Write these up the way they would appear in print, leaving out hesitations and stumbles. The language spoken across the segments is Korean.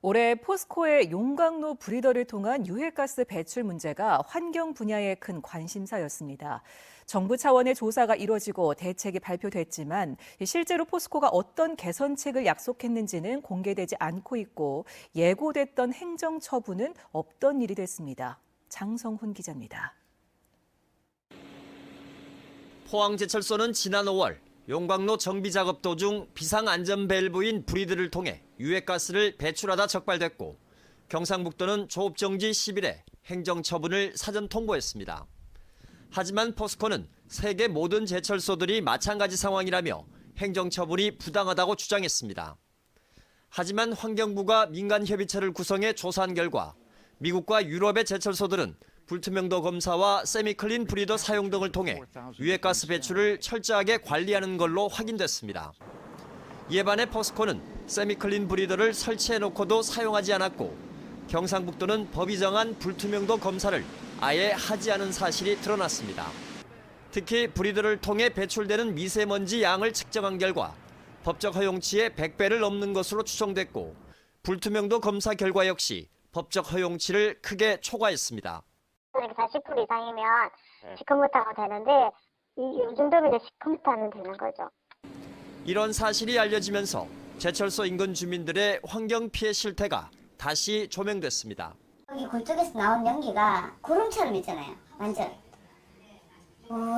올해 포스코의 용광로 브리더를 통한 유해가스 배출 문제가 환경 분야에 큰 관심사였습니다. 정부 차원의 조사가 이뤄지고 대책이 발표됐지만 실제로 포스코가 어떤 개선책을 약속했는지는 공개되지 않고 있고 예고됐던 행정 처분은 없던 일이 됐습니다. 장성훈 기자입니다. 포항제철소는 지난 5월 용광로 정비 작업 도중 비상안전 밸브인 브리드를 통해 유해가스를 배출하다 적발됐고 경상북도는 조업정지 10일에 행정처분을 사전 통보했습니다. 하지만 포스코는 세계 모든 제철소들이 마찬가지 상황이라며 행정처분이 부당하다고 주장했습니다. 하지만 환경부가 민간협의체를 구성해 조사한 결과 미국과 유럽의 제철소들은 불투명도 검사와 세미클린 브리더 사용 등을 통해 유해가스 배출을 철저하게 관리하는 걸로 확인됐습니다. 이에 반해 포스코는 세미클린 브리더를 설치해놓고도 사용하지 않았고 경상북도는 법이 정한 불투명도 검사를 아예 하지 않은 사실이 드러났습니다. 특히 브리더를 통해 배출되는 미세먼지 양을 측정한 결과 법적 허용치의 100배를 넘는 것으로 추정됐고 불투명도 검사 결과 역시 법적 허용치를 크게 초과했습니다. 40% 이상이면 시커멓다고 되는데 이 정도면 이제 시커멓다면 되는 거죠. 이런 사실이 알려지면서 제철소 인근 주민들의 환경 피해 실태가 다시 조명됐습니다. 여기 굴뚝에서 나온 연기가 구름처럼 있잖아요. 완전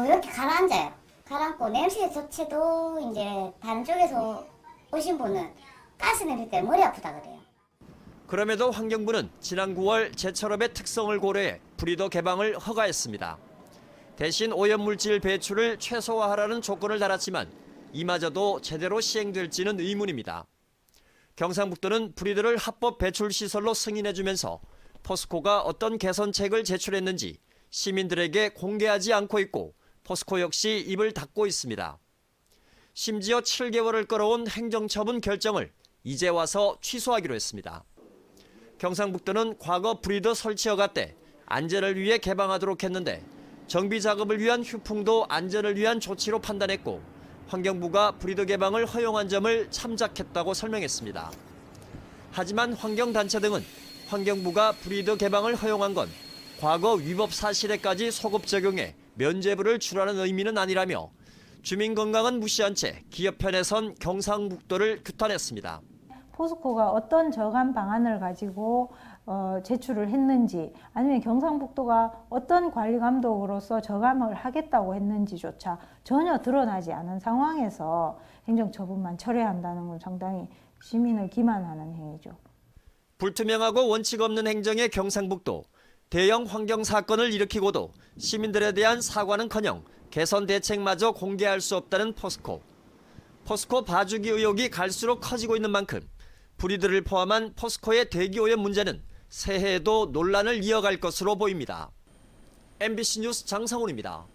이렇게 가라앉아요. 가라앉고 냄새 자체도 이제 다른 쪽에서 오신 분은 가스 냄새 때문에 머리 아프다 그래요. 그럼에도 환경부는 지난 9월 제철업의 특성을 고려해 브리더 개방을 허가했습니다. 대신 오염물질 배출을 최소화하라는 조건을 달았지만 이마저도 제대로 시행될지는 의문입니다. 경상북도는 브리더를 합법 배출 시설로 승인해주면서 포스코가 어떤 개선책을 제출했는지 시민들에게 공개하지 않고 있고 포스코 역시 입을 닫고 있습니다. 심지어 7개월을 끌어온 행정처분 결정을 이제 와서 취소하기로 했습니다. 경상북도는 과거 브리더 설치 허가 때 안전을 위해 개방하도록 했는데 정비 작업을 위한 휴풍도 안전을 위한 조치로 판단했고 환경부가 브리더 개방을 허용한 점을 참작했다고 설명했습니다. 하지만 환경단체 등은 환경부가 브리더 개방을 허용한 건 과거 위법 사실에까지 소급 적용해 면죄부를 주라는 의미는 아니라며 주민 건강은 무시한 채 기업 편에 선 경상북도를 규탄했습니다. 포스코가 어떤 저감 방안을 가지고 제출을 했는지 아니면 경상북도가 어떤 관리 감독으로서 저감을 하겠다고 했는지조차 전혀 드러나지 않은 상황에서 행정처분만 철회한다는 건 상당히 시민을 기만하는 행위죠. 불투명하고 원칙 없는 행정의 경상북도, 대형 환경 사건을 일으키고도 시민들에 대한 사과는커녕 개선 대책마저 공개할 수 없다는 포스코. 포스코 봐주기 의혹이 갈수록 커지고 있는 만큼 브리드를 포함한 포스코의 대기오염 문제는 새해에도 논란을 이어갈 것으로 보입니다. MBC 뉴스 장성훈입니다.